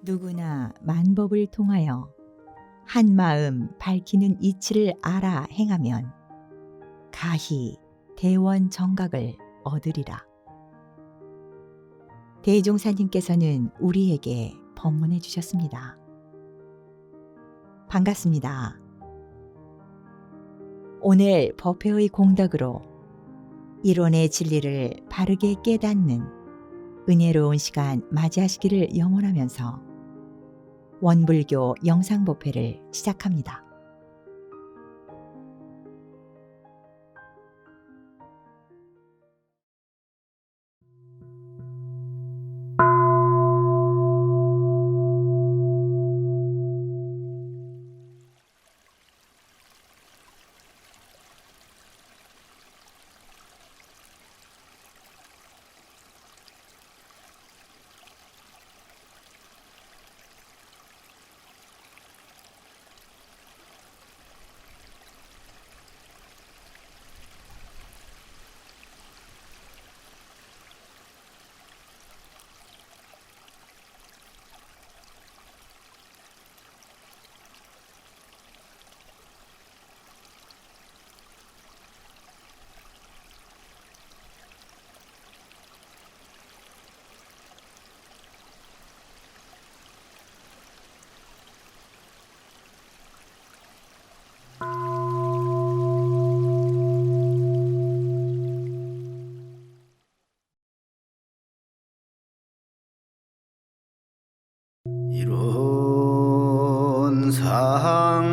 누구나 만법을 통하여 한마음 밝히는 이치를 알아 행하면 가히 대원 정각을 얻으리라. 대종사님께서는 우리에게 법문해 주셨습니다. 반갑습니다. 오늘 법회의 공덕으로 이론의 진리를 바르게 깨닫는 은혜로운 시간 맞이하시기를 영원하면서 원불교 영상법회를 시작합니다.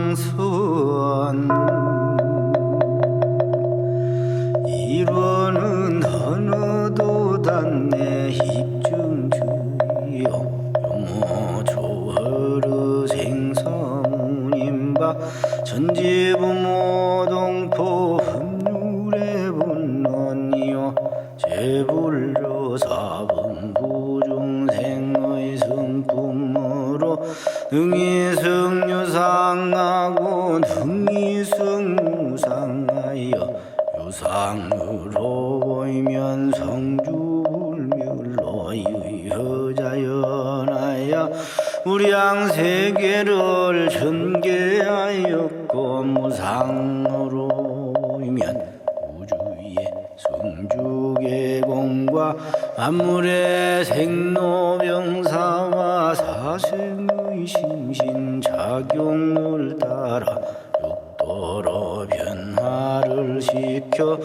이론상선 이론은 어느도 단내 입증주요 요모조허르 생성문임바 전지부모동포 흡률의 분론이요 제불조 사분구중생의 성품으로 능이승유상하고 능이승무상하여 유상으로 보이면 성주불멸로 유효자연하여 우량세계를 전개하였고 무상으로 보이면 우주의 성주계공과 만물의 생로병사와 사생의 심신작용을 따라 육도로 변화를 시켜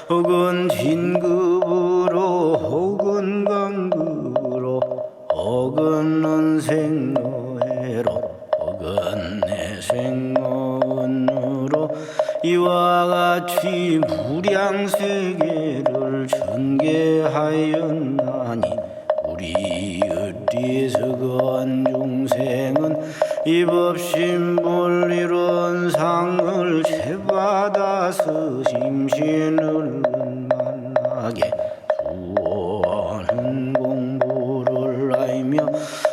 혹은 진급으로 혹은 강급으로 혹은 은생노해로 혹은 내생노은으로 이와 같이 무량세계를 전개하였나니 우리 어리석은 중생은 이 법신불이론상을 채받아서 심신을 만나게 수호하는 공부를 알며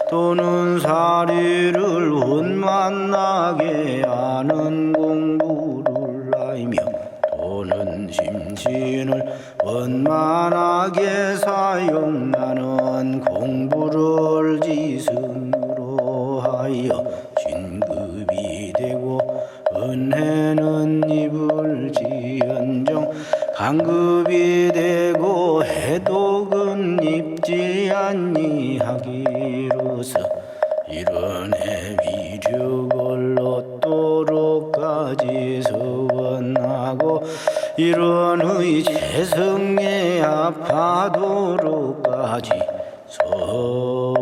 또는 사리를 원만나게 하는 공부를 알며 또는 심신을 원만하게 사용하는 공부를 지승으로 하여 진급이 되고 은혜는 입을지언정 강급이 되고 해독은 입지 아니하기로서 이런의 위력을 얻도록까지 서원하고 이런의 재성에 합하도록까지 선언.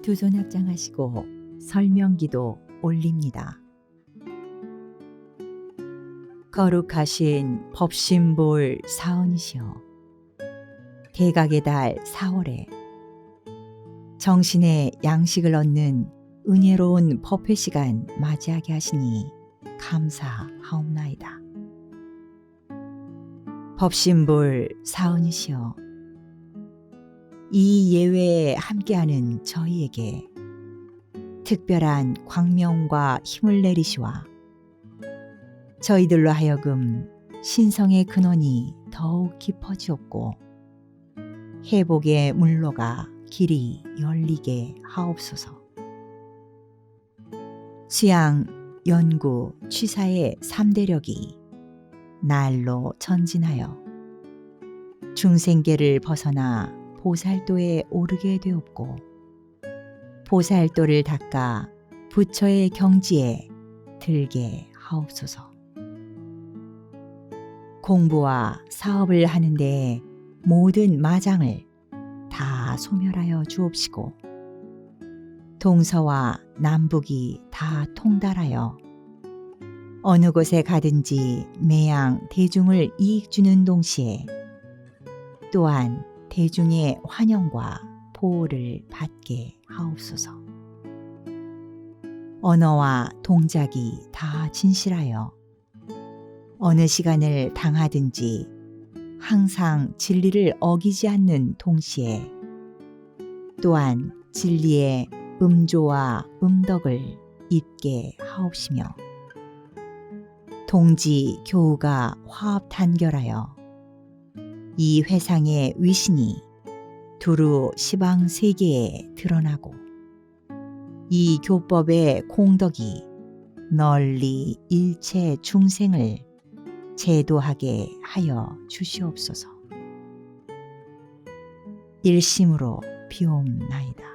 두 손 합장하시고 설명기도 올립니다. 거룩하신 법신볼 사언이시여, 대각의 달 4월에 정신의 양식을 얻는 은혜로운 법회 시간 맞이하게 하시니 감사하옵나이다. 법신볼 사언이시여, 이 예외에 함께하는 저희에게 특별한 광명과 힘을 내리시와 저희들로 하여금 신성의 근원이 더욱 깊어지었고 회복의 물로가 길이 열리게 하옵소서. 수양, 연구, 취사의 3대력이 날로 전진하여 중생계를 벗어나 보살도에 오르게 되었고 보살도를 닦아 부처의 경지에 들게 하옵소서. 공부와 사업을 하는데 모든 마장을 다 소멸하여 주옵시고 동서와 남북이 다 통달하여 어느 곳에 가든지 매양 대중을 이익 주는 동시에 또한 대중의 환영과 보호를 받게 하옵소서. 언어와 동작이 다 진실하여 어느 시간을 당하든지 항상 진리를 어기지 않는 동시에 또한 진리의 음조와 음덕을 잇게 하옵시며 동지 교우가 화합 단결하여 이 회상의 위신이 두루 시방 세계에 드러나고 이 교법의 공덕이 널리 일체 중생을 제도하게 하여 주시옵소서. 일심으로 비옵나이다.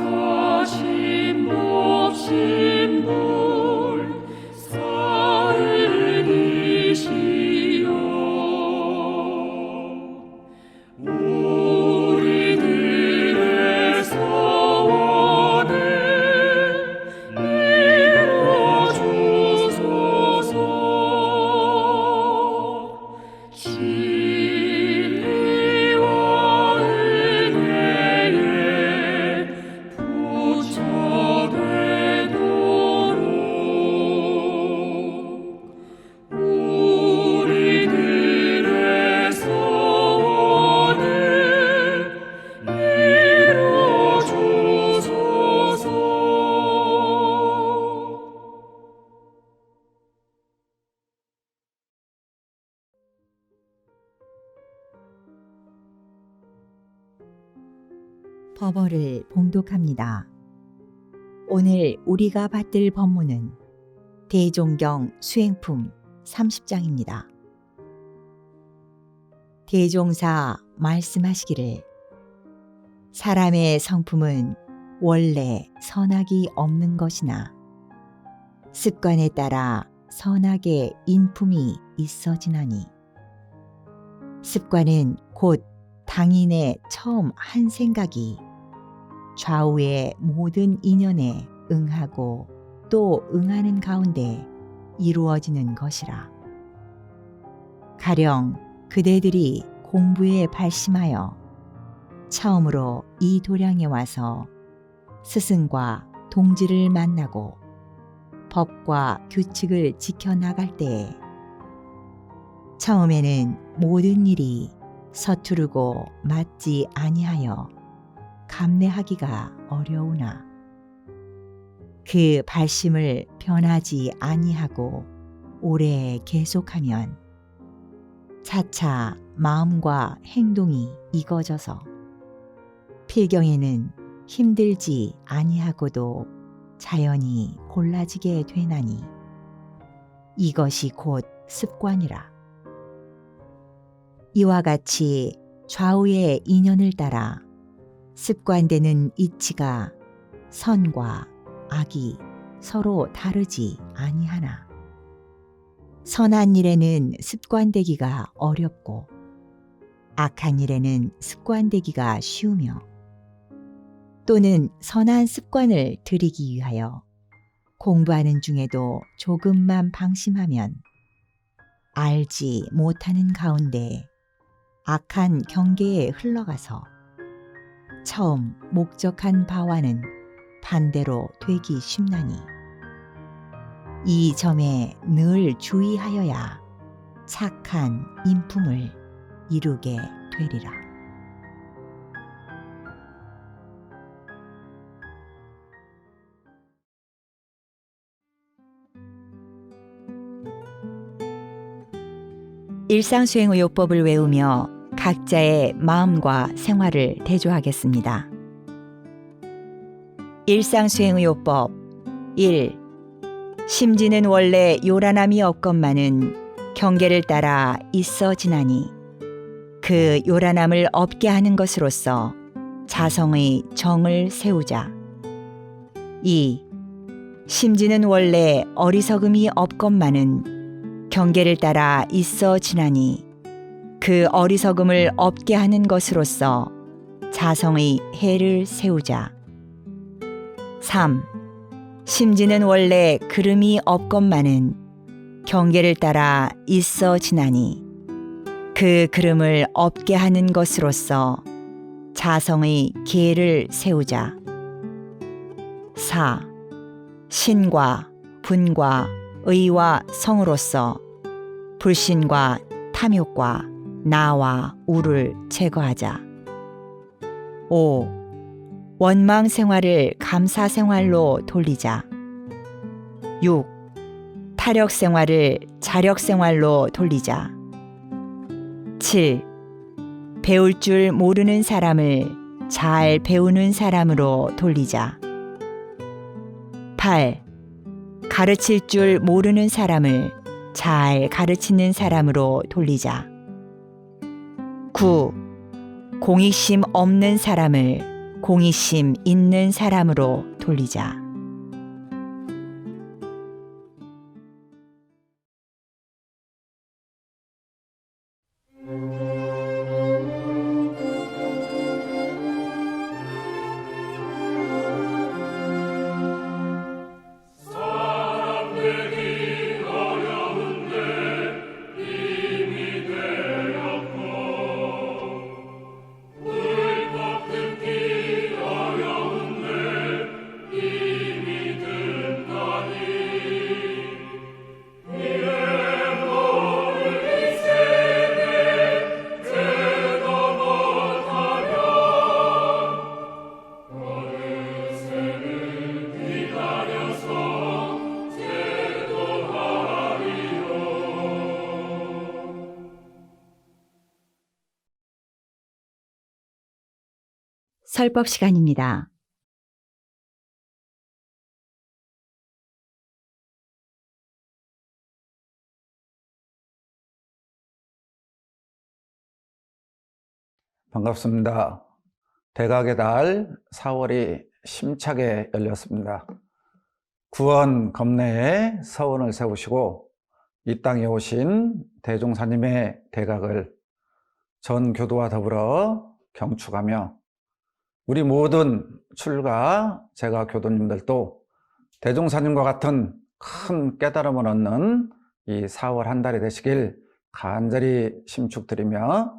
거룩하신 법신불 사은이시여 우리들의 소원을 이뤄주소서. 진리와 은혜에 부처되도록 우리들의 소원을 이뤄주소서. 법어를 봉독합니다. 오늘 우리가 받들 법문은 대종경 수행품 30장입니다. 대종사 말씀하시기를 사람의 성품은 원래 선악이 없는 것이나 습관에 따라 선악의 인품이 있어지나니 습관은 곧 당인의 처음 한 생각이 좌우의 모든 인연에 응하고 또 응하는 가운데 이루어지는 것이라. 가령 그대들이 공부에 발심하여 처음으로 이 도량에 와서 스승과 동지를 만나고 법과 규칙을 지켜나갈 때에 처음에는 모든 일이 서투르고 맞지 아니하여 감내하기가 어려우나 그 발심을 변하지 아니하고 오래 계속하면 차차 마음과 행동이 익어져서 필경에는 힘들지 아니하고도 자연히 골라지게 되나니 이것이 곧 습관이라. 이와 같이 좌우의 인연을 따라 습관되는 이치가 선과 악이 서로 다르지 아니하나 선한 일에는 습관되기가 어렵고 악한 일에는 습관되기가 쉬우며 또는 선한 습관을 들이기 위하여 공부하는 중에도 조금만 방심하면 알지 못하는 가운데 악한 경계에 흘러가서 처음 목적한 바와는 반대로 되기 쉽나니 이 점에 늘 주의하여야 착한 인품을 이루게 되리라. 일상수행의요법을 외우며 각자의 마음과 생활을 대조하겠습니다. 일상수행의요법 1. 심지는 원래 요란함이 없건만은 경계를 따라 있어 지나니 그 요란함을 없게 하는 것으로서 자성의 정을 세우자. 2. 심지는 원래 어리석음이 없건만은 경계를 따라 있어 지나니 그 어리석음을 없게 하는 것으로서 자성의 해를 세우자. 3. 심지는 원래 그름이 없건만은 경계를 따라 있어 지나니 그 그름을 없게 하는 것으로서 자성의 계를 세우자. 4. 신과 분과 의와 성으로서 불신과 탐욕과 나와 우를 제거하자. 5. 원망 생활을 감사 생활로 돌리자. 6. 타력 생활을 자력 생활로 돌리자. 7. 배울 줄 모르는 사람을 잘 배우는 사람으로 돌리자. 8. 가르칠 줄 모르는 사람을 잘 가르치는 사람으로 돌리자. 9. 공의심 없는 사람을 공의심 있는 사람으로 돌리자. 사람들이 어려운데 이미 되었고 불법 듣기 어려운데 이미 듣다니 이래 모를 세대 제도 못하면 어느새는 기다려서 제도하리요. 설법 시간입니다. 반갑습니다. 대각의 달 4월이 심차게 열렸습니다. 구원 검내에 서원을 세우시고 이 땅에 오신 대종사님의 대각을 전 교도와 더불어 경축하며 우리 모든 출가 제가 교도님들도 대종사님과 같은 큰 깨달음을 얻는 이 4월 한 달이 되시길 간절히 심축드리며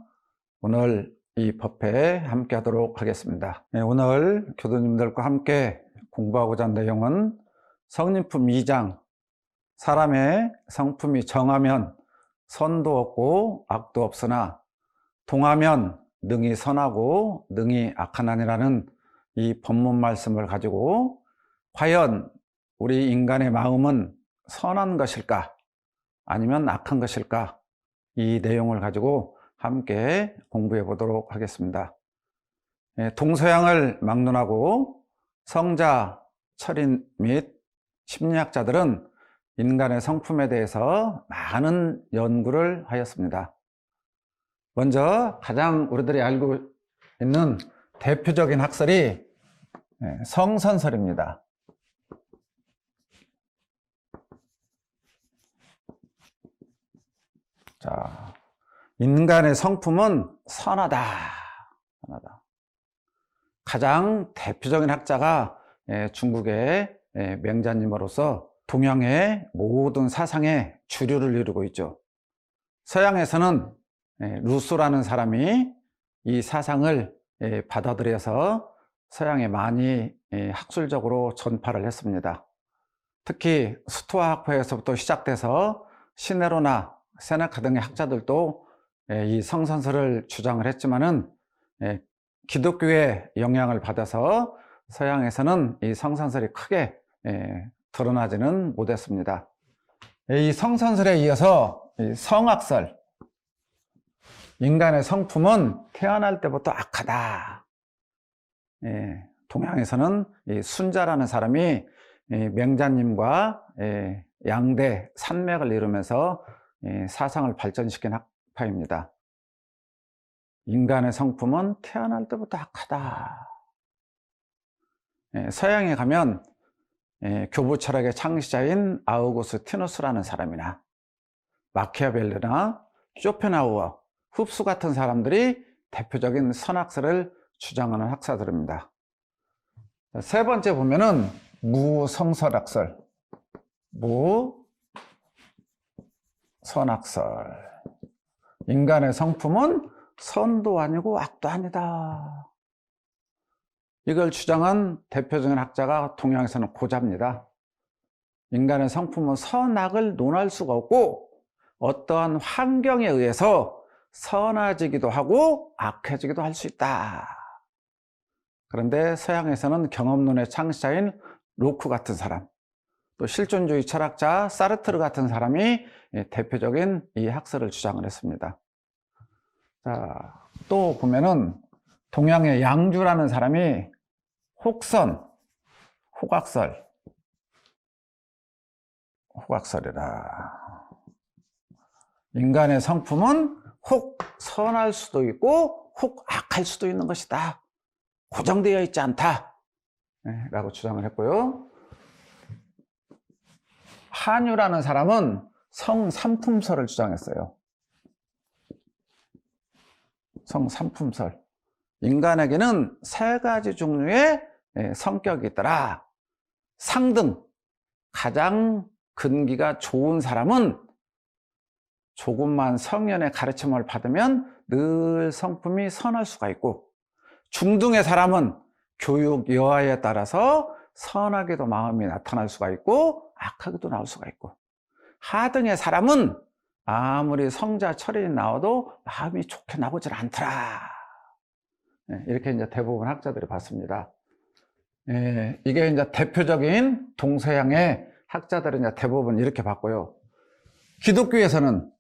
오늘 이 법회에 함께 하도록 하겠습니다. 오늘 교도님들과 함께 공부하고자 하는 내용은 성린품 2장 사람의 성품이 정하면 선도 없고 악도 없으나 동하면 능히 선하고 능히 악하나니라는 이 법문 말씀을 가지고 과연 우리 인간의 마음은 선한 것일까 아니면 악한 것일까 이 내용을 가지고 함께 공부해 보도록 하겠습니다. 동서양을 막론하고 성자, 철인 및 심리학자들은 인간의 성품에 대해서 많은 연구를 하였습니다. 먼저 가장 우리들이 알고 있는 대표적인 학설이 성선설입니다. 자, 인간의 성품은 선하다. 선하다. 가장 대표적인 학자가 중국의 명자님으로서 동양의 모든 사상의 주류를 이루고 있죠. 서양에서는 루소라는 사람이 이 사상을 받아들여서 서양에 많이 학술적으로 전파를 했습니다. 특히 스토아 학파에서부터 시작돼서 시네로나 세네카 등의 학자들도 이 성선설을 주장을 했지만은 기독교의 영향을 받아서 서양에서는 이 성선설이 크게 드러나지는 못했습니다. 이 성선설에 이어서 이 성악설, 인간의 성품은 태어날 때부터 악하다. 동양에서는 이 순자라는 사람이 명자님과 양대 산맥을 이루면서 사상을 발전시킨 학파입니다. 인간의 성품은 태어날 때부터 악하다. 서양에 가면 교부 철학의 창시자인 아우구스티누스라는 사람이나 마키아벨리나 쇼펜하우어, 흡수 같은 사람들이 대표적인 선악설을 주장하는 학사들입니다. 세 번째 보면은 무성설악설, 무선악설. 인간의 성품은 선도 아니고 악도 아니다. 이걸 주장한 대표적인 학자가 동양에서는 고자입니다. 인간의 성품은 선악을 논할 수가 없고 어떠한 환경에 의해서 선해지기도 하고 악해지기도 할 수 있다. 그런데 서양에서는 경험론의 창시자인 로크 같은 사람, 또 실존주의 철학자 사르트르 같은 사람이 대표적인 이 학설을 주장을 했습니다. 자, 또 보면은 동양의 양주라는 사람이 호각설이라. 인간의 성품은 혹 선할 수도 있고 혹 악할 수도 있는 것이다. 고정되어 있지 않다. 라고 주장을 했고요. 한유라는 사람은 성삼품설을 주장했어요. 성삼품설. 인간에게는 세 가지 종류의 성격이 있더라. 상등, 가장 근기가 좋은 사람은 조금만 성현의 가르침을 받으면 늘 성품이 선할 수가 있고, 중등의 사람은 교육 여하에 따라서 선하게도 마음이 나타날 수가 있고 악하게도 나올 수가 있고, 하등의 사람은 아무리 성자 철인이 나와도 마음이 좋게 나오질 않더라. 이렇게 이제 대부분 학자들이 봤습니다. 이게 이제 대표적인 동서양의 학자들은 이제 대부분 이렇게 봤고요. 기독교에서는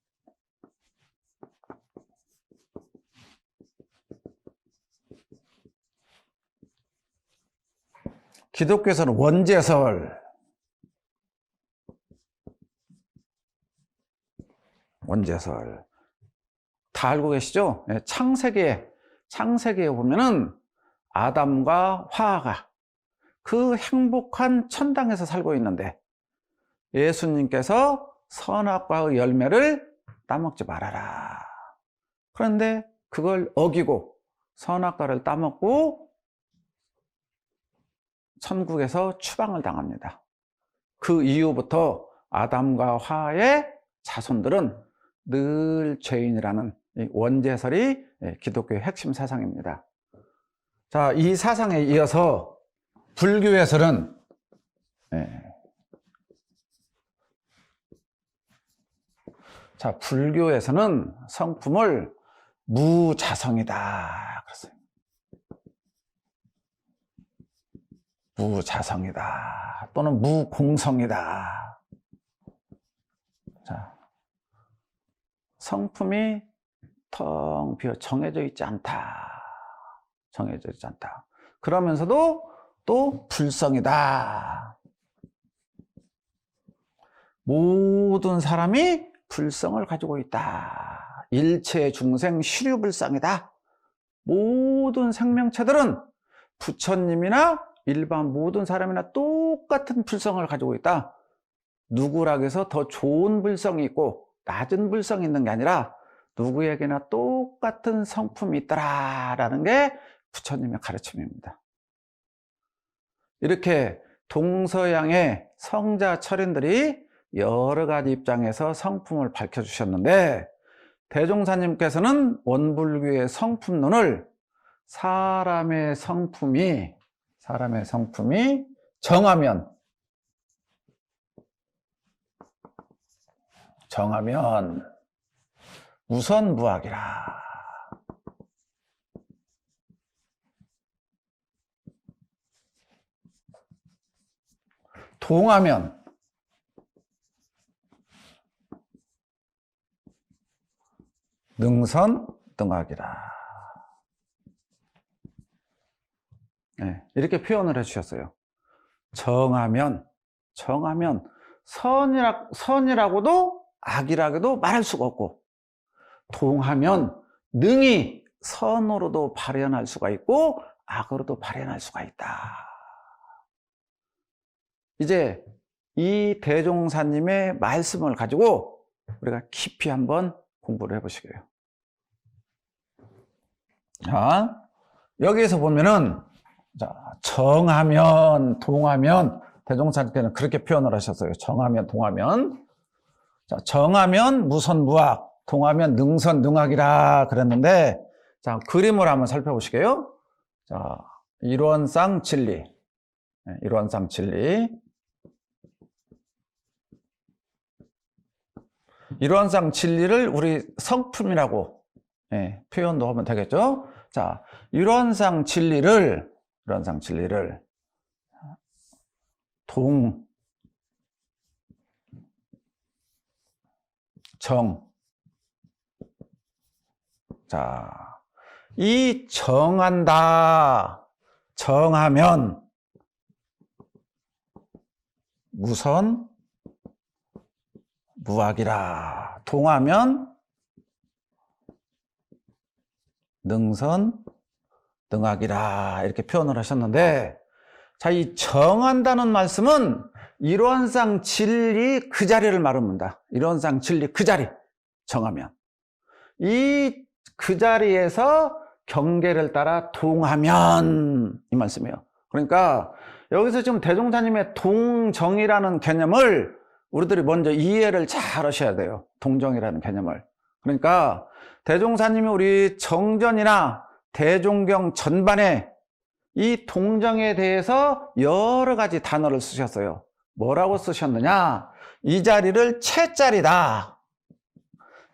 원죄설, 다 알고 계시죠? 창세기에 보면은 아담과 화가 그 행복한 천당에서 살고 있는데 예수님께서 선악과의 열매를 따먹지 말아라. 그런데 그걸 어기고 선악과를 따먹고 천국에서 추방을 당합니다. 그 이후부터 아담과 화의 자손들은 늘 죄인이라는 이 원죄설이 기독교의 핵심 사상입니다. 자, 이 사상에 이어서 불교에서는 불교에서는 성품을 무자성이다 그랬어요. 무자성이다 또는 무공성이다. 자, 성품이 텅 비어 정해져 있지 않다. 그러면서도 또 불성이다. 모든 사람이 불성을 가지고 있다. 일체 중생 시류불성이다. 모든 생명체들은 부처님이나 일반 모든 사람이나 똑같은 불성을 가지고 있다. 누구라고 해서 더 좋은 불성이 있고 낮은 불성이 있는 게 아니라 누구에게나 똑같은 성품이 있더라라는 게 부처님의 가르침입니다. 이렇게 동서양의 성자 철인들이 여러 가지 입장에서 성품을 밝혀주셨는데 대종사님께서는 원불교의 성품론을 사람의 성품이 정하면 우선무학이라. 동하면 능선능악이라. 네, 이렇게 표현을 해주셨어요. 정하면 선이라고도 악이라고도 말할 수가 없고, 동하면 능히 선으로도 발현할 수가 있고 악으로도 발현할 수가 있다. 이제 이 대종사님의 말씀을 가지고 우리가 깊이 한번 공부를 해보시게요. 자, 여기에서 보면은, 자, 정하면, 동하면, 대종사님께는 그렇게 표현을 하셨어요. 정하면, 동하면. 자, 정하면 무선무악, 동하면 능선능악이라 그랬는데, 자, 그림을 한번 살펴보시게요. 자, 일원상 진리. 네, 일원상 진리. 일원상 진리를 우리 성품이라고 표현도 하면 되겠죠. 자, 일원상 진리를 정. 자, 이 정한다, 정하면 무선 무악이라. 동하면 능선 능악이라. 이렇게 표현을 하셨는데, 자, 이 정한다는 말씀은 일원상 진리 그 자리를 말합니다. 일원상 진리 그 자리 정하면, 이 그 자리에서 경계를 따라 동하면, 이 말씀이에요. 그러니까 여기서 지금 대종사님의 동정이라는 개념을 우리들이 먼저 이해를 잘 하셔야 돼요. 동정이라는 개념을. 그러니까 대종사님이 우리 정전이나 대종경 전반에 이 동정에 대해서 여러 가지 단어를 쓰셨어요. 뭐라고 쓰셨느냐? 이 자리를 채자리다,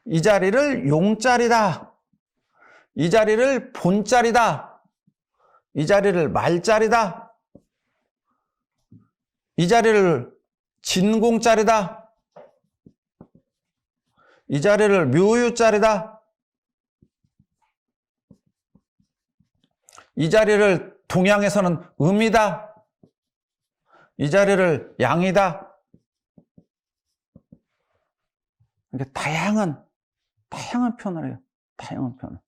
이 자리를 용자리다, 이 자리를 본자리다, 이 자리를 말자리다, 이 자리를 진공자리다, 이 자리를 묘유자리다, 이 자리를 동양에서는 음이다, 이 자리를 양이다. 이렇게 다양한 표현을 해요. 다양한 표현.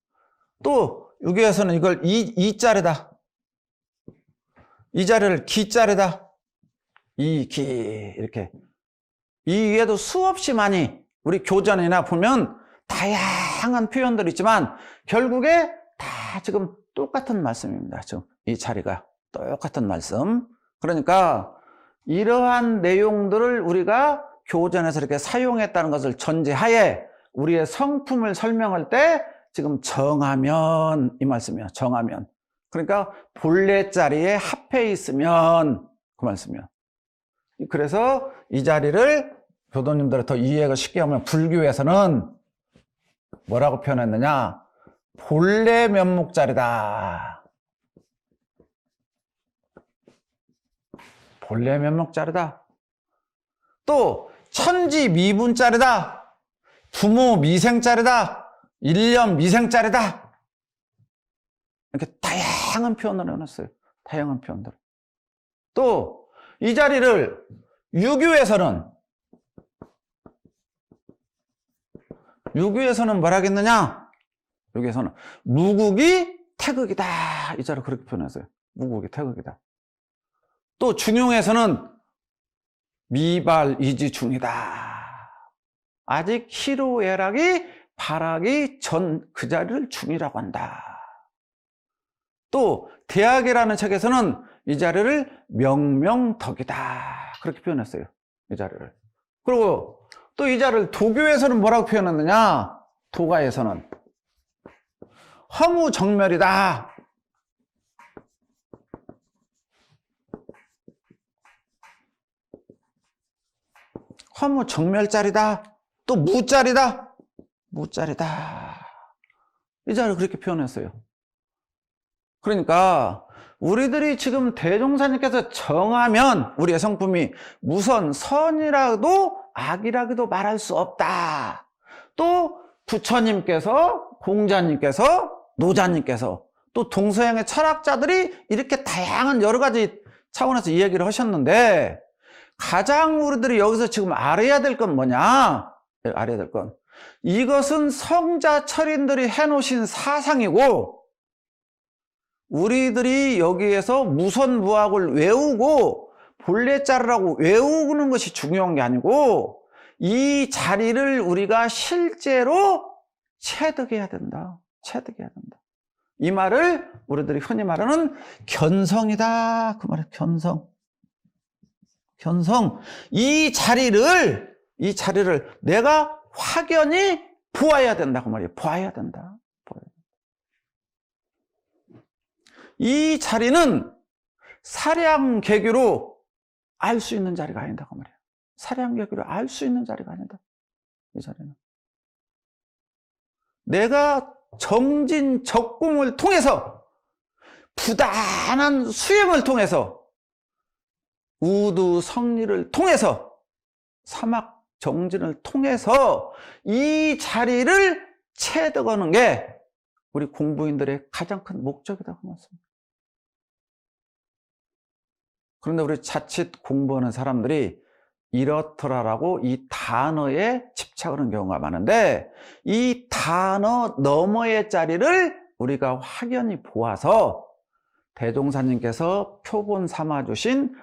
또 여기에서는 이걸 이자리다, 이 자리를 기자리다, 이기, 이렇게. 이 위에도 수없이 많이 우리 교전이나 보면 다양한 표현들이 있지만 결국에 다 지금 똑같은 말씀입니다. 지금 이 자리가 똑같은 말씀. 그러니까 이러한 내용들을 우리가 교전에서 이렇게 사용했다는 것을 전제하에 우리의 성품을 설명할 때 지금 정하면, 이 말씀이에요. 정하면. 그러니까 본래 자리에 합해 있으면, 그 말씀이에요. 그래서 이 자리를 교도님들 더 이해가 쉽게 하면 불교에서는 뭐라고 표현했느냐? 본래 면목자리다. 본래 면목자리다. 또 천지미분자리다. 부모미생자리다. 일념미생자리다. 이렇게 다양한 표현을 해놨어요. 다양한 표현들. 또 이 자리를 유교에서는 뭐라 하겠느냐? 여기에서는 무국이 태극이다. 이 자리를 그렇게 표현했어요. 무국이 태극이다. 또 중용에서는 미발이지 중이다. 아직 희로애락이 발하기 전 그 자리를 중이라고 한다. 또 대학이라는 책에서는 이 자리를 명명덕이다. 그렇게 표현했어요. 이 자리를. 그리고 또 이 자리를 도교에서는 뭐라고 표현했느냐? 도가에서는 허무정멸이다. 허무정멸자리다. 또 무자리다. 무자리다. 이 자리를 그렇게 표현했어요. 그러니까 우리들이 지금 대종사님께서 정하면 우리의 성품이 무선 선이라도 악이라고도 말할 수 없다. 또 부처님께서, 공자님께서, 노자님께서, 또 동서양의 철학자들이 이렇게 다양한 여러 가지 차원에서 이야기를 하셨는데, 가장 우리들이 여기서 지금 알아야 될 건 뭐냐? 알아야 될 건, 이것은 성자 철인들이 해놓으신 사상이고, 우리들이 여기에서 무선무학을 외우고 본래자르라고 외우는 것이 중요한 게 아니고, 이 자리를 우리가 실제로 체득해야 된다. 체득해야 된다. 이 말을 우리들이 흔히 말하는 견성이다. 그 말이에요. 견성. 견성. 이 자리를 내가 확연히 보아야 된다. 그 말이에요. 보아야 된다. 이 자리는 사량계교로 알 수 있는 자리가 아니다. 그 말이에요. 사량계교로 알 수 있는 자리가 아니다. 이 자리는. 내가 정진적공을 통해서, 부단한 수행을 통해서, 우두 성리를 통해서, 사막 정진을 통해서 이 자리를 체득하는 게 우리 공부인들의 가장 큰 목적이라고 말씀합니다. 그런데 우리 자칫 공부하는 사람들이 이렇더라라고 이 단어에 집착하는 경우가 많은데, 이 단어 너머의 자리를 우리가 확연히 보아서 대종사님께서 표본 삼아주신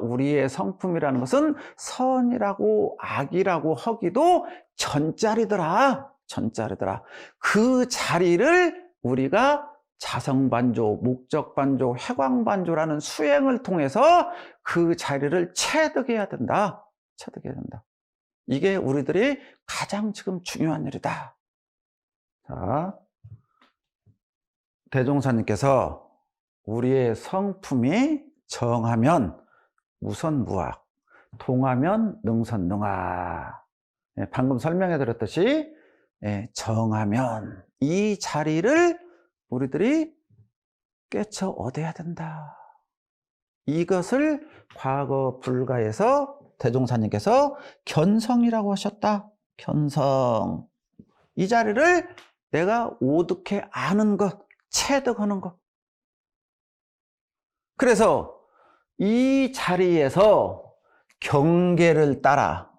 우리의 성품이라는 것은 선이라고 악이라고 하기도 전자리더라. 전자리더라. 그 자리를 우리가 자성반조, 목적반조, 회광반조라는 수행을 통해서 그 자리를 체득해야 된다. 체득해야 된다. 이게 우리들이 가장 지금 중요한 일이다. 자, 대종사님께서 우리의 성품이 정하면 무선무학, 동하면 능선능하. 방금 설명해 드렸듯이 정하면 이 자리를 우리들이 깨쳐 얻어야 된다. 이것을 과거 불가에서 대종사님께서 견성이라고 하셨다. 견성. 이 자리를 내가 오득해 아는 것, 체득하는 것. 그래서 이 자리에서 경계를 따라,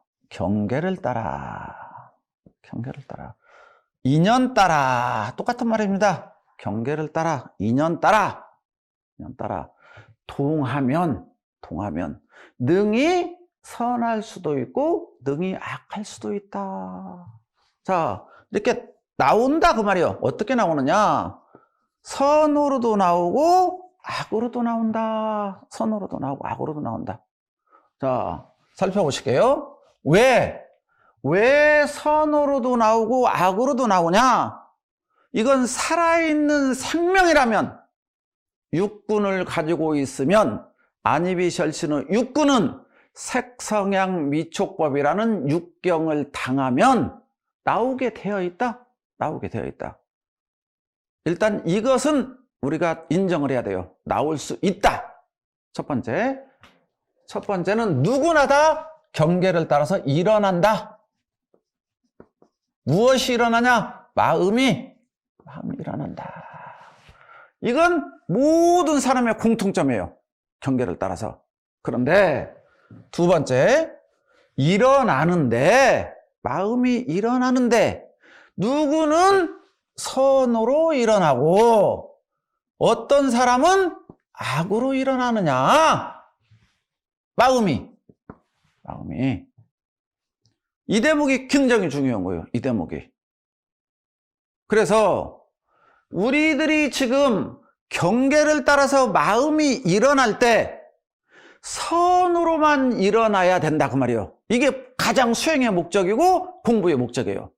인연 따라, 똑같은 말입니다. 경계를 따라, 인연 따라, 동하면, 능이 선할 수도 있고, 능이 악할 수도 있다. 자, 이렇게 나온다, 그 말이에요. 어떻게 나오느냐? 선으로도 나오고, 악으로도 나온다. 선으로도 나오고, 악으로도 나온다. 자, 살펴보실게요. 왜 선으로도 나오고, 악으로도 나오냐? 이건 살아있는 생명이라면, 육군을 가지고 있으면, 안이비설신의 육군은 색성향 미촉법이라는 육경을 당하면 나오게 되어 있다. 일단 이것은 우리가 인정을 해야 돼요. 나올 수 있다. 첫 번째는 누구나 다 경계를 따라서 일어난다. 무엇이 일어나냐? 마음이 일어난다. 이건 모든 사람의 공통점이에요. 경계를 따라서. 그런데 두 번째, 마음이 일어나는데 누구는 선으로 일어나고 어떤 사람은 악으로 일어나느냐? 마음이. 이 대목이 굉장히 중요한 거예요. 이 대목이. 그래서 우리들이 지금 경계를 따라서 마음이 일어날 때 선으로만 일어나야 된다 그 말이에요. 이게 가장 수행의 목적이고 공부의 목적이에요.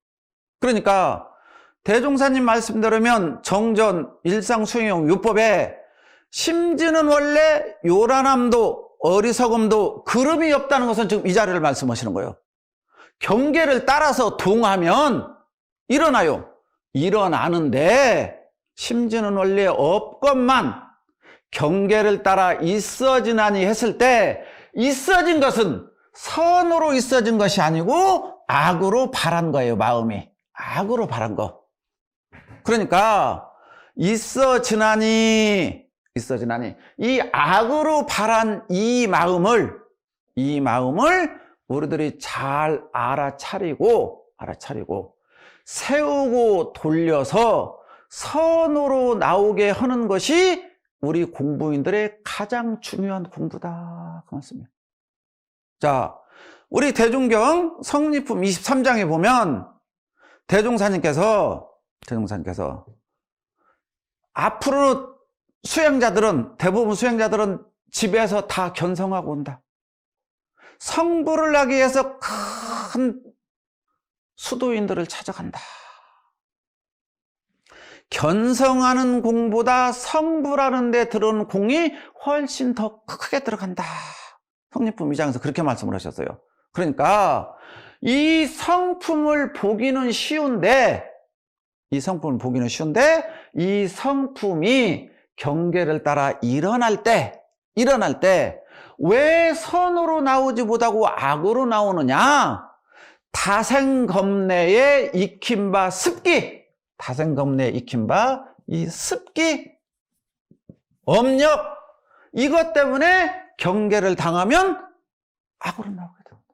그러니까 대종사님 말씀대로면 정전 일상수행용 요법에 심지는 원래 요란함도 어리석음도 그름이 없다는 것은 지금 이 자리를 말씀하시는 거예요. 경계를 따라서 동하면 일어나요. 일어나는데 심지는 원래 없건만 경계를 따라 있어지나니 했을 때 있어진 것은 선으로 있어진 것이 아니고 악으로 바란 거예요. 마음이 악으로 바란 거. 그러니까 있어지나니 이 악으로 바란 이 마음을 우리들이 잘 알아차리고 세우고 돌려서 선으로 나오게 하는 것이 우리 공부인들의 가장 중요한 공부다. 그 말씀이에요. 자, 우리 대중경 성리품 23장에 보면 대종사님께서 앞으로 대부분 수행자들은 집에서 다 견성하고 온다. 성불을 하기 위해서 큰 수도인들을 찾아간다. 견성하는 공보다 성불하는 데 들어오는 공이 훨씬 더 크게 들어간다. 성리품 2장에서 그렇게 말씀을 하셨어요. 그러니까 이 성품을 보기는 쉬운데 이 성품이 경계를 따라 일어날 때 왜 선으로 나오지 못하고 악으로 나오느냐? 다생겁내에 익힌 바 습기, 이 습기, 업력, 이것 때문에 경계를 당하면 악으로 나오게 됩니다.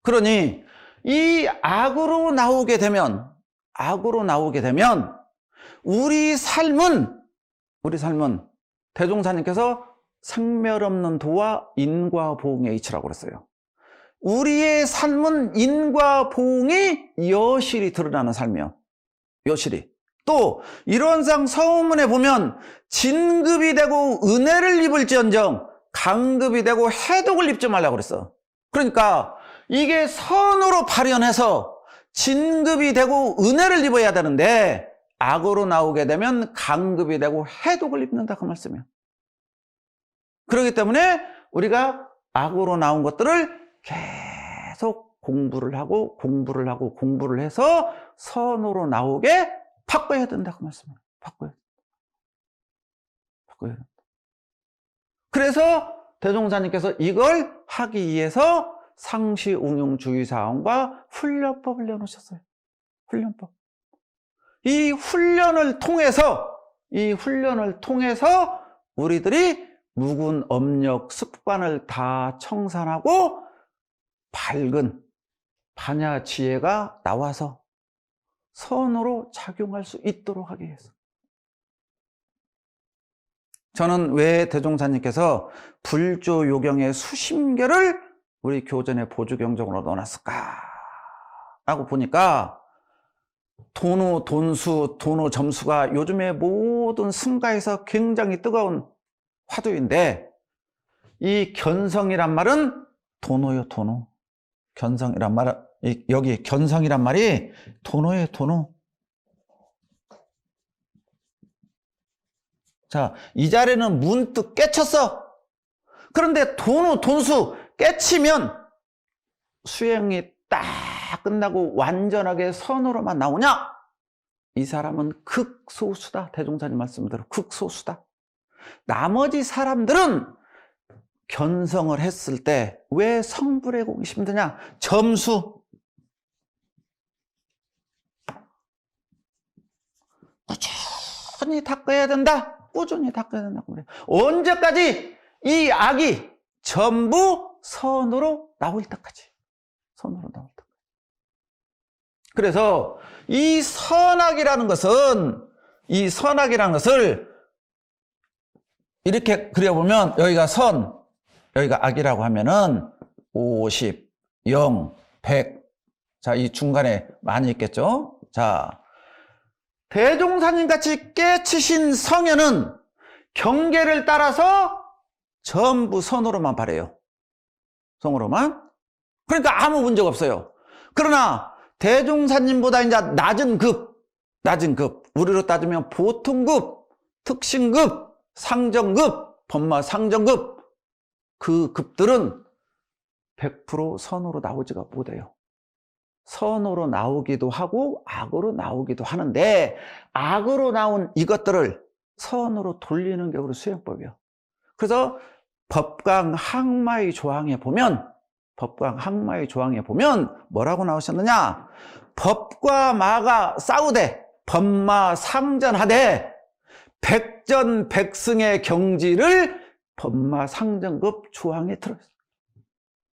그러니 이 악으로 나오게 되면 우리 삶은 대종사님께서 생멸 없는 도와 인과 보응의 이치라고 그랬어요. 우리의 삶은 인과 보응이 여실히 드러나는 삶이에요. 여실히. 또 일원상 서문에 보면 진급이 되고 은혜를 입을지언정 강급이 되고 해독을 입지 말라고 그랬어. 그러니까 이게 선으로 발현해서 진급이 되고 은혜를 입어야 되는데 악으로 나오게 되면 강급이 되고 해독을 입는다 그 말씀이에요. 그렇기 때문에 우리가 악으로 나온 것들을 계속 공부를 해서 선으로 나오게 바꿔야 된다 그 말씀이에요. 바꿔야 된다. 그래서 대종사님께서 이걸 하기 위해서 상시 응용 주의사항과 훈련법을 내놓으셨어요. 훈련법. 이 훈련을 통해서 우리들이 묵은 업력, 습관을 다 청산하고 밝은 반야 지혜가 나와서 선으로 작용할 수 있도록 하기 위해서. 저는 왜 대종사님께서 불조 요경의 수심계를 우리 교전의 보조경정으로 넣어놨을까? 라고 보니까 도노, 돈수, 도노 점수가 요즘에 모든 승가에서 굉장히 뜨거운 화두인데 이 견성이란 말은 도노요, 도노. 견성이란 말은 여기 견성이란 말이 도노예요, 도노. 자, 이 자리는 문득 깨쳤어. 그런데 도노, 돈수 깨치면 수행이 딱 끝나고 완전하게 선으로만 나오냐? 이 사람은 극소수다. 대종사님 말씀대로 극소수다. 나머지 사람들은 견성을 했을 때 왜 성불의 공이 힘드냐? 점수. 꾸준히 닦아야 된다. 꾸준히 닦아야 된다고 그래요. 언제까지? 이 악이 전부 선으로 나올 때까지. 선으로 나올 때까지. 그래서 이 선악이라는 것을 이렇게 그려보면 여기가 선, 여기가 악이라고 하면은 50, 0, 100. 자, 이 중간에 많이 있겠죠? 자, 대종사님 같이 깨치신 성현은 경계를 따라서 전부 선으로만 바래요. 선으로만. 그러니까 아무 문제가 없어요. 그러나 대종사님보다 이제 낮은 급, 우리로 따지면 보통급, 특신급, 상정급, 법마 상정급, 그 급들은 100% 선으로 나오지가 못해요. 선으로 나오기도 하고 악으로 나오기도 하는데, 악으로 나온 이것들을 선으로 돌리는 게 우리 수행법이에요. 그래서 법강 항마의 조항에 보면 뭐라고 나오셨느냐? 법과 마가 싸우되 법마 상전하되 백전백승의 경지를 법마 상전급 조항에 들어있어요.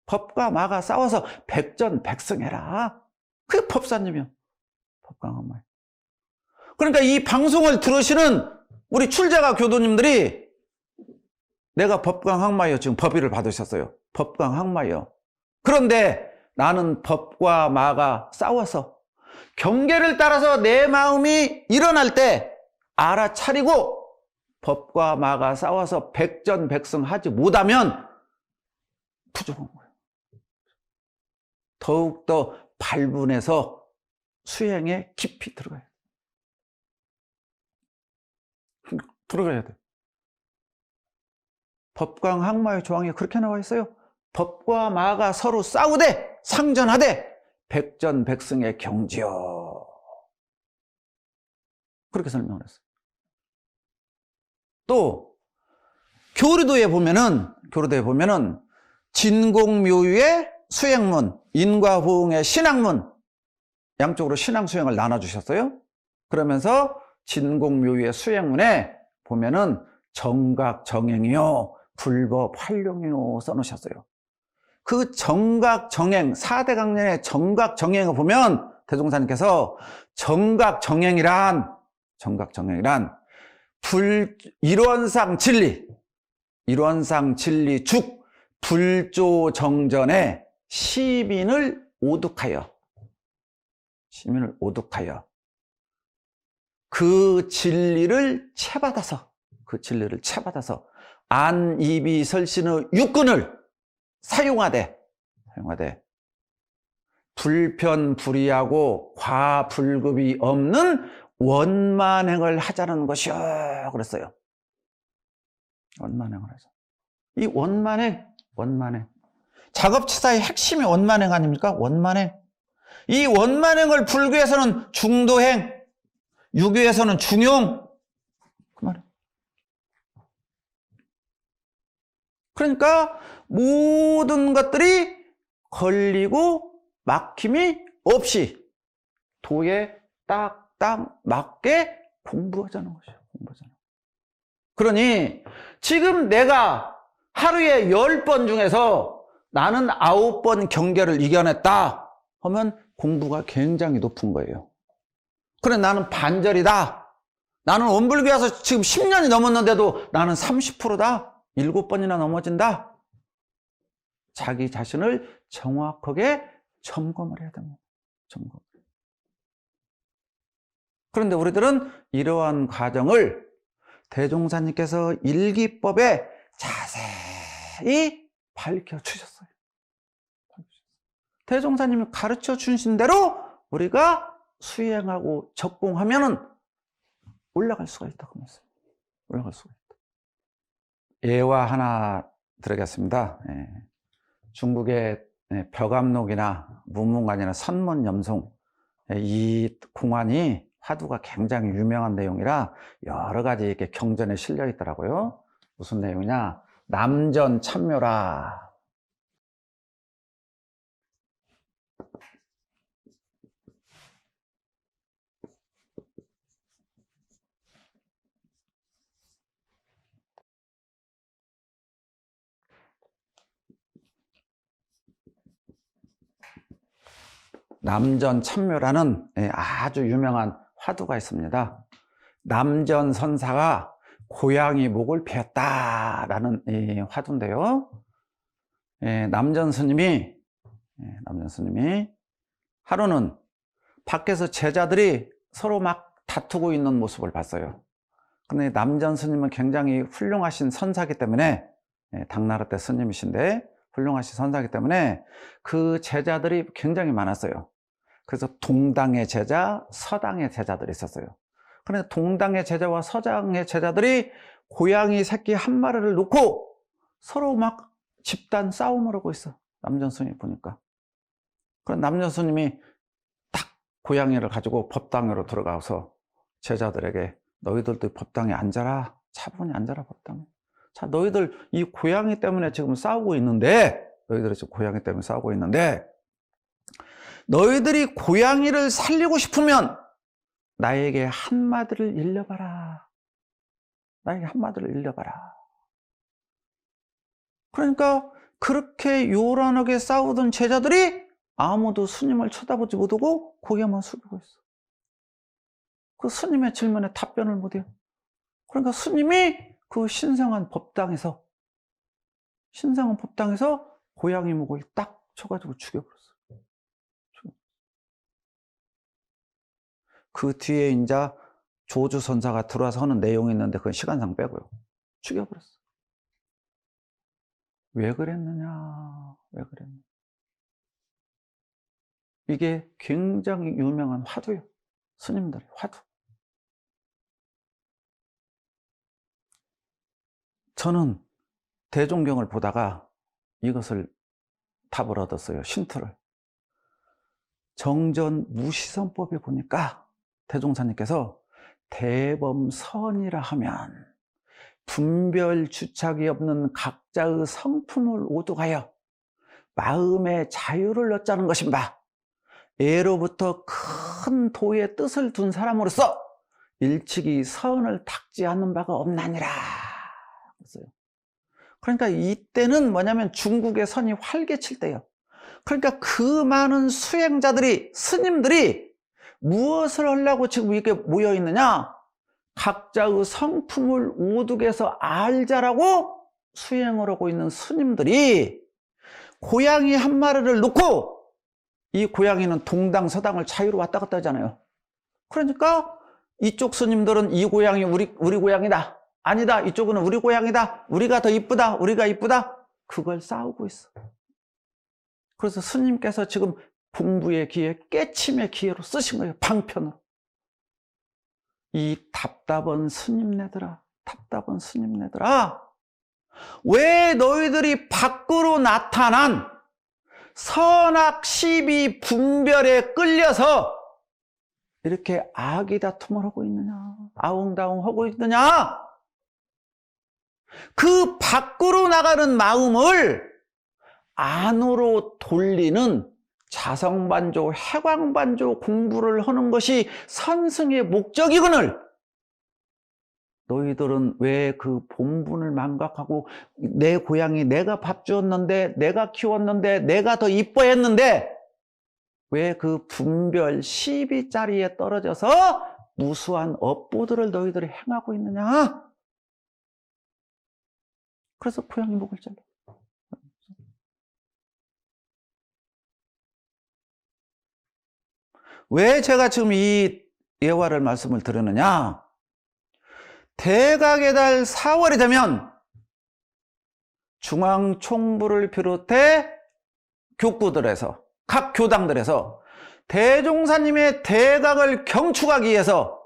법과 마가 싸워서 백전백승해라. 그게 법사님이요. 법강 항마. 그러니까 이 방송을 들으시는 우리 출제가 교도님들이 내가 법강 항마요. 지금 법위를 받으셨어요. 법강 항마요. 그런데 나는 법과 마가 싸워서 경계를 따라서 내 마음이 일어날 때 알아차리고 법과 마가 싸워서 백전백승하지 못하면 부족한 거예요. 더욱더 발분해서 수행에 깊이 들어가야 돼. 법강 항마의 조항에 그렇게 나와 있어요. 법과 마가 서로 싸우되 상전하되 백전백승의 경지요. 그렇게 설명을 했어요. 또 교리도에 보면은 진공묘유의 수행문, 인과호응의 신앙문, 양쪽으로 신앙 수행을 나눠주셨어요. 그러면서 진공묘유의 수행문에 보면은 정각정행이요 불법 활용이요 써놓으셨어요. 그 정각정행, 4대 강론의 정각정행을 보면 대종사님께서 정각정행이란 일원상 진리 죽 불조정전에 시민을 오독하여 그 진리를 채받아서 안이비설신의 육근을 사용하되 불편불의하고 과불급이 없는 원만행을 하자는 것이요 그랬어요. 원만행을 하자. 이 원만행 작업치사의 핵심이 원만행 아닙니까? 원만행. 이 원만행을 불교에서는 중도행, 유교에서는 중용. 그 말이에요. 그러니까 모든 것들이 걸리고 막힘이 없이 도에 딱딱 맞게 공부하자는 것이에요. 그러니 지금 내가 하루에 10번 중에서 나는 9번 경계를 이겨냈다 하면 공부가 굉장히 높은 거예요. 그래 나는 반절이다. 나는 원불교 와서 지금 10년이 넘었는데도 나는 30%다. 7번이나 넘어진다. 자기 자신을 정확하게 점검을 해야 됩니다. 그런데 우리들은 이러한 과정을 대종사님께서 일기법에 자세히 밝혀주셨어요. 대종사님이 가르쳐 주신 대로 우리가 수행하고 적공하면은 올라갈 수가 있다고 했어요. 올라갈 수가 있다. 예화 하나 드리겠습니다. 중국의 벽암록이나 문문관이나 선문염송 이 공안이 화두가 굉장히 유명한 내용이라 여러 가지 이렇게 경전에 실려 있더라고요. 무슨 내용이냐? 남전 참묘라. 남전 참묘라는 아주 유명한 화두가 있습니다. 남전 선사가 고양이 목을 베었다라는 화두인데요. 남전 스님이 하루는 밖에서 제자들이 서로 막 다투고 있는 모습을 봤어요. 그런데 남전 스님은 굉장히 훌륭하신 선사기 때문에 당나라 때 스님이신데 훌륭하신 선사이기 때문에 그 제자들이 굉장히 많았어요. 그래서 동당의 제자, 서당의 제자들이 있었어요. 그런데 동당의 제자와 서당의 제자들이 고양이 새끼 한 마리를 놓고 서로 막 집단 싸움을 하고 있어. 남전스님이 보니까. 그럼 남전스님이 딱 고양이를 가지고 법당으로 들어가서 제자들에게 너희들도 법당에 앉아라. 차분히 앉아라, 법당에. 자, 너희들 이 고양이 때문에 지금 싸우고 있는데, 너희들이 지금 고양이 때문에 싸우고 있는데, 너희들이 고양이를 살리고 싶으면 나에게 한마디를 일러봐라. 나에게 한마디를 일러봐라. 그러니까 그렇게 요란하게 싸우던 제자들이 아무도 스님을 쳐다보지 못하고 고개만 숙이고 있어. 그 스님의 질문에 답변을 못해요. 그러니까 스님이 그 신성한 법당에서 고양이 목을 딱 쳐가지고 죽여버렸어요. 그 뒤에 이제 조주선사가 들어와서 하는 내용이 있는데 그건 시간상 빼고요. 죽여버렸어요. 왜 그랬느냐? 왜 그랬느냐? 이게 굉장히 유명한 화두예요. 스님들의 화두. 저는 대종경을 보다가 이것을 답을 얻었어요. 신투를. 정전 무시선법에 보니까 대종사님께서 대범선이라 하면 분별 주착이 없는 각자의 성품을 오독하여 마음의 자유를 얻자는 것인바. 예로부터 큰 도의 뜻을 둔 사람으로서 일찍이 선을 닦지 않는 바가 없나니라. 그러니까 이때는 뭐냐면 중국의 선이 활개칠 때예요. 그러니까 그 많은 수행자들이, 스님들이 무엇을 하려고 지금 이렇게 모여 있느냐? 각자의 성품을 오독해서 알자라고 수행을 하고 있는 스님들이 고양이 한 마리를 놓고, 이 고양이는 동당 서당을 자유로 왔다 갔다 하잖아요. 그러니까 이쪽 스님들은 이 고양이 우리 고양이다. 아니다. 이쪽은 우리 고양이다. 우리가 더 이쁘다. 우리가 이쁘다. 그걸 싸우고 있어. 그래서 스님께서 지금 공부의 기회, 깨침의 기회로 쓰신 거예요. 방편으로. 이 답답한 스님네들아, 답답한 스님네들아, 왜 너희들이 밖으로 나타난 선악 시비 분별에 끌려서 이렇게 악이 다툼을 하고 있느냐, 아웅다웅 하고 있느냐? 그 밖으로 나가는 마음을 안으로 돌리는 자성반조, 해광반조 공부를 하는 것이 선승의 목적이거늘 너희들은 왜 그 본분을 망각하고 내 고양이 내가 밥 주었는데, 내가 키웠는데, 내가 더 이뻐했는데 왜 그 분별 시비 자리에 떨어져서 무수한 업보들을 너희들이 행하고 있느냐? 그래서 고양이 목을 잘라. 왜 제가 지금 이 예화를 말씀을 드리느냐? 대각의 달 4월이 되면 중앙총부를 비롯해 교구들에서, 각 교당들에서 대종사님의 대각을 경축하기 위해서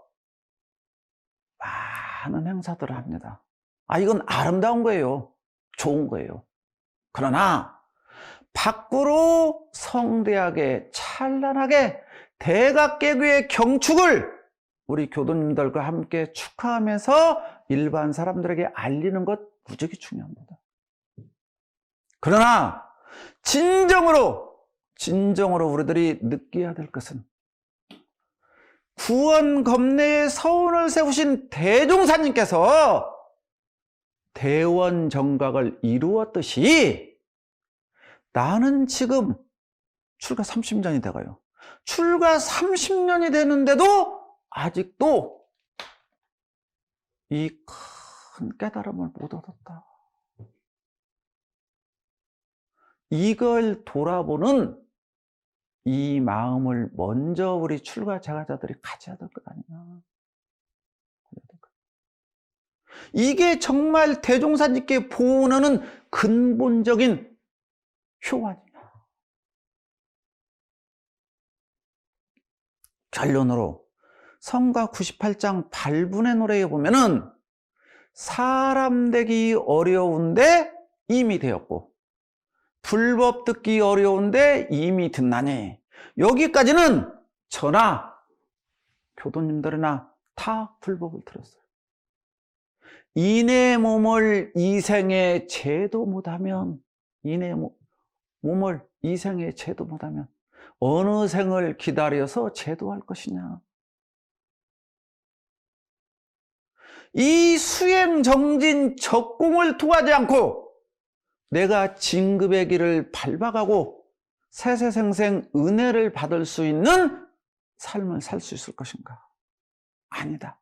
많은 행사들을 합니다. 이건 아름다운 거예요. 좋은 거예요. 그러나 밖으로 성대하게 찬란하게 대각개구의 경축을 우리 교도님들과 함께 축하하면서 일반 사람들에게 알리는 것 무지하게 중요합니다. 그러나 진정으로 우리들이 느껴야 될 것은 구원검내에 서운을 세우신 대종사님께서 대원정각을 이루었듯이 나는 지금 출가 30년이 돼가요. 출가 30년이 되는데도 아직도 이 큰 깨달음을 못 얻었다. 이걸 돌아보는 이 마음을 먼저 우리 출가 제가자들이 가져야 될 것 아니냐. 이게 정말 대종사님께 보호하는 근본적인 효하느냐. 결론으로 성가 98장 발분의 노래에 보면은 사람 되기 어려운데 이미 되었고 불법 듣기 어려운데 이미 듣나니, 여기까지는 저나 교도님들이나 다 불법을 들었어요. 이내 몸을 이생에 제도 못하면, 이내 몸을 이생에 제도 못하면 어느 생을 기다려서 제도할 것이냐. 이 수행 정진 적공을 통하지 않고 내가 진급의 길을 밟아가고 세세생생 은혜를 받을 수 있는 삶을 살 수 있을 것인가? 아니다.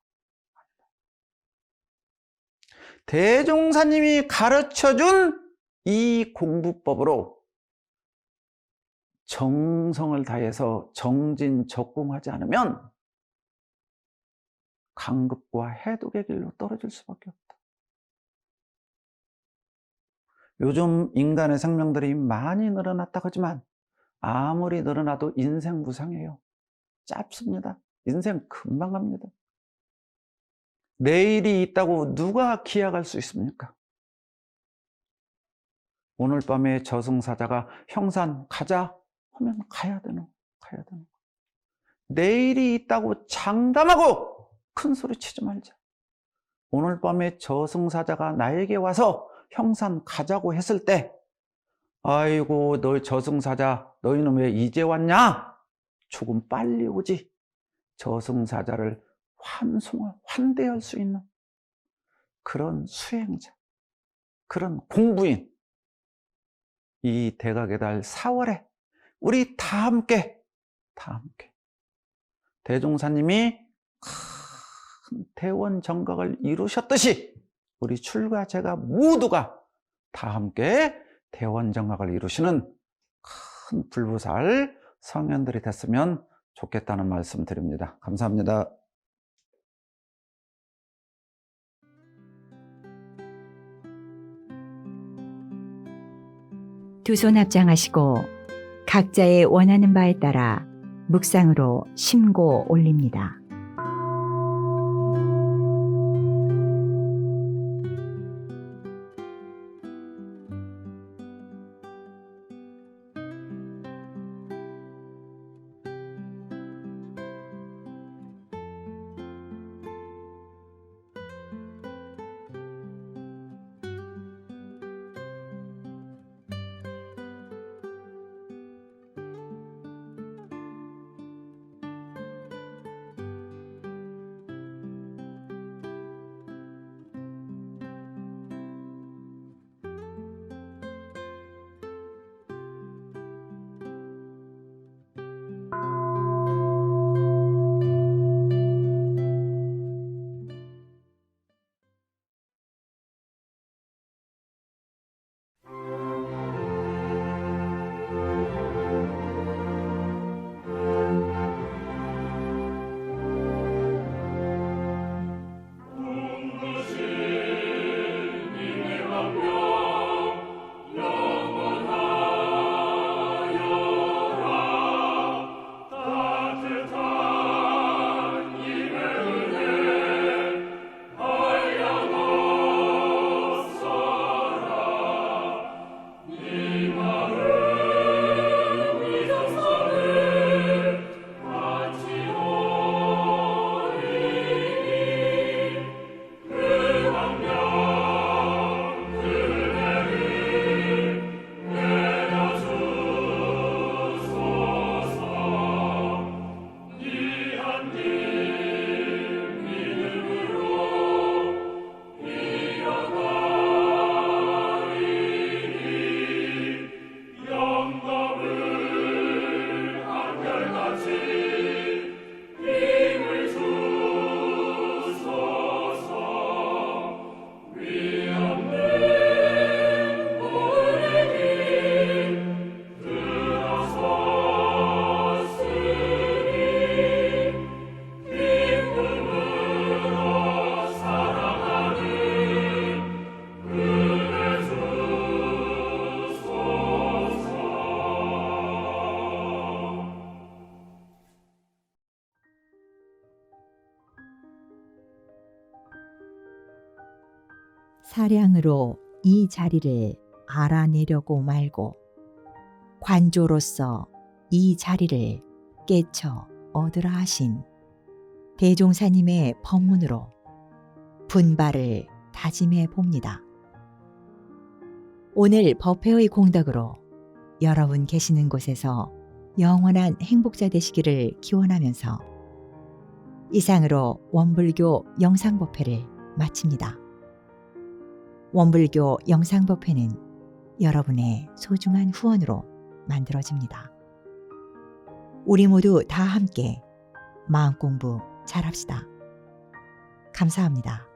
대종사님이 가르쳐준 이 공부법으로 정성을 다해서 정진적공하지 않으면 강급과 해독의 길로 떨어질 수밖에 없다. 요즘 인간의 생명들이 많이 늘어났다고 하지만 아무리 늘어나도 인생 무상해요. 짧습니다. 인생 금방 갑니다. 내일이 있다고 누가 기약할 수 있습니까? 오늘 밤에 저승사자가 형산 가자 하면 가야 되는. 내일이 있다고 장담하고 큰 소리 치지 말자. 오늘 밤에 저승사자가 나에게 와서 형산 가자고 했을 때, 아이고 너 저승사자 너희는 왜 이제 왔냐? 조금 빨리 오지. 저승사자를 환대할 수 있는 그런 수행자, 그런 공부인, 이 대각의 달 4월에 우리 다 함께 대종사님이 큰 대원 정각을 이루셨듯이 우리 출가 제가 모두가 다 함께 대원 정각을 이루시는 큰 불보살 성현들이 됐으면 좋겠다는 말씀 드립니다. 감사합니다. 두 손 합장하시고 각자의 원하는 바에 따라 묵상으로 심고 올립니다. 사량으로 이 자리를 알아내려고 말고 관조로서 이 자리를 깨쳐 얻으라 하신 대종사님의 법문으로 분발을 다짐해 봅니다. 오늘 법회의 공덕으로 여러분 계시는 곳에서 영원한 행복자 되시기를 기원하면서 이상으로 원불교 영상법회를 마칩니다. 원불교 영상법회는 여러분의 소중한 후원으로 만들어집니다. 우리 모두 다 함께 마음공부 잘합시다. 감사합니다.